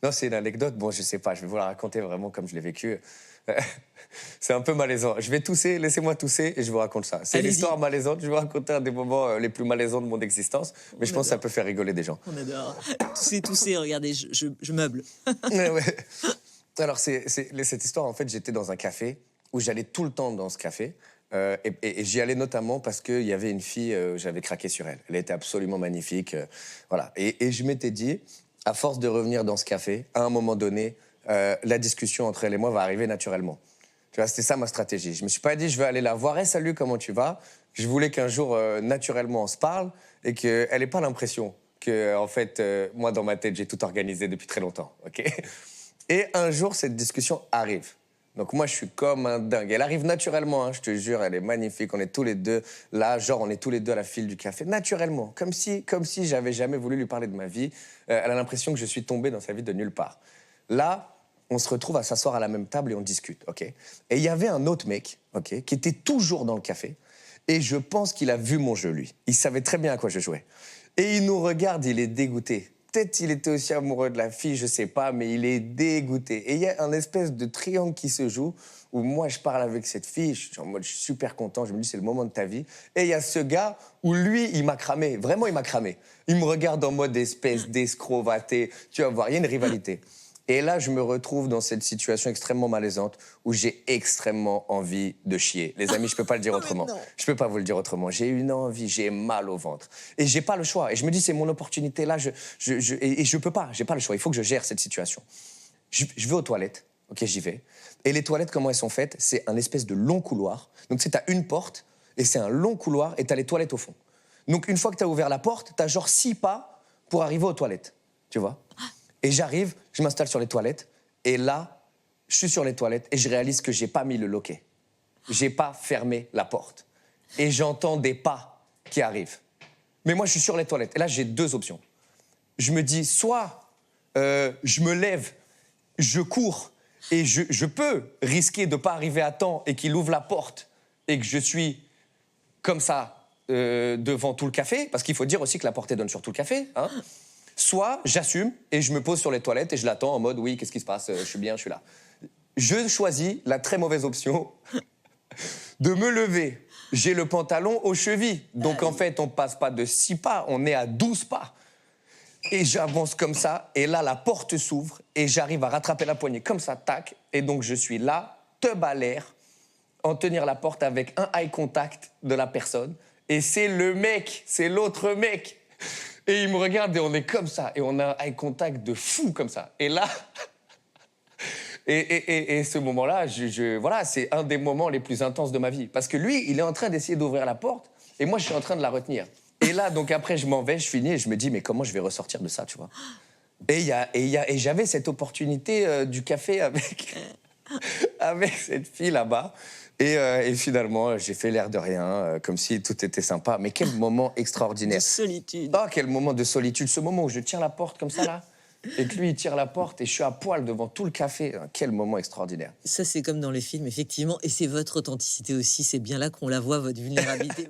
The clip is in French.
Non, c'est une anecdote. Bon, je sais pas, je vais vous la raconter vraiment comme je l'ai vécu. C'est un peu malaisant. Je vais tousser, laissez-moi tousser et je vous raconte ça. C'est Allez-y. l'histoire malaisante. Je vais vous raconter un des moments les plus malaisants de mon existence. Mais On je pense que ça adore. peut faire rigoler des gens. On adore. Tousser, regardez, je meuble. Ouais. Alors, cette histoire, en fait, j'étais dans un café où j'allais tout le temps dans ce café. Et j'y allais notamment parce qu'il y avait une fille, j'avais craqué sur elle. Elle était absolument magnifique. Voilà. Et je m'étais dit, à force de revenir dans ce café, à un moment donné, la discussion entre elle et moi va arriver naturellement. Tu vois, c'était ça ma stratégie. Je me suis pas dit, je vais aller la voir. Hey, salut, comment tu vas? Je voulais qu'un jour, naturellement, on se parle et qu'elle n'ait pas l'impression que, en fait, moi, dans ma tête, j'ai tout organisé depuis très longtemps. OK? Et un jour, cette discussion arrive. Donc moi, je suis comme un dingue. Elle arrive naturellement, hein, je te jure, elle est magnifique. On est tous les deux là, genre on est tous les deux à la file du café, naturellement, comme si j'avais jamais voulu lui parler de ma vie. Elle a l'impression que je suis tombé dans sa vie de nulle part. Là, on se retrouve à s'asseoir à la même table et on discute, ok? Et il y avait un autre mec, ok, qui était toujours dans le café. Et je pense qu'il a vu mon jeu, lui. Il savait très bien à quoi je jouais. Et il nous regarde, il est dégoûté. Peut-être il était aussi amoureux de la fille, je sais pas, mais il est dégoûté. Et il y a un espèce de triangle qui se joue, où moi je parle avec cette fille, je suis en mode, je suis super content, je me dis c'est le moment de ta vie. Et il y a ce gars où lui, il m'a cramé, vraiment il m'a cramé. Il me regarde en mode espèce d'escroc vaté, tu vas voir, il y a une rivalité. Et là, je me retrouve dans cette situation extrêmement malaisante où j'ai extrêmement envie de chier. Les amis, je peux pas le dire autrement. non. Je peux pas vous le dire autrement. J'ai une envie, j'ai mal au ventre. Et j'ai pas le choix. Et je me dis, c'est mon opportunité là, et je peux pas, j'ai pas le choix. Il faut que je gère cette situation. Je vais aux toilettes, ok, j'y vais. Et les toilettes, comment elles sont faites? C'est un espèce de long couloir. Donc, c'est t'as une porte, et c'est un long couloir, et t'as les toilettes au fond. Donc, une fois que t'as ouvert la porte, t'as genre 6 pas pour arriver aux toilettes, tu vois? Et j'arrive, je m'installe sur les toilettes, et là, je suis sur les toilettes, et je réalise que j'ai pas mis le loquet. J'ai pas fermé la porte. Et j'entends des pas qui arrivent. Mais moi, je suis sur les toilettes. Et là, j'ai 2 options. Je me dis, soit je me lève, je cours, et je peux risquer de pas arriver à temps et qu'il ouvre la porte et que je suis comme ça devant tout le café, parce qu'il faut dire aussi que la portée donne sur tout le café, hein. Soit j'assume et je me pose sur les toilettes et je l'attends en mode, oui, qu'est-ce qui se passe? Je suis bien, je suis là. Je choisis la très mauvaise option de me lever. J'ai le pantalon aux chevilles. Donc, en fait, on passe pas de 6 pas, on est à 12 pas. Et j'avance comme ça, et là, la porte s'ouvre, et j'arrive à rattraper la poignée comme ça, tac. Et donc, je suis là, teub à l'air, en tenir la porte avec un eye contact de la personne. Et c'est le mec, c'est l'autre mec. Et il me regarde, et on est comme ça. Et on a un eye contact de fou, comme ça. Et là... Et ce moment-là, voilà, c'est un des moments les plus intenses de ma vie. Parce que lui, il est en train d'essayer d'ouvrir la porte, et moi, je suis en train de la retenir. Et là, donc après, je m'en vais, je finis, et je me dis, mais comment je vais ressortir de ça, tu vois? Et j'avais cette opportunité du café avec cette fille là-bas. Et finalement, j'ai fait l'air de rien, comme si tout était sympa. Mais quel moment extraordinaire. De solitude. Oh, quel moment de solitude. Ce moment où je tiens la porte comme ça, là, et que lui, il tire la porte, et je suis à poil devant tout le café. Quel moment extraordinaire. Ça, c'est comme dans les films, effectivement. Et c'est votre authenticité aussi. C'est bien là qu'on la voit, votre vulnérabilité.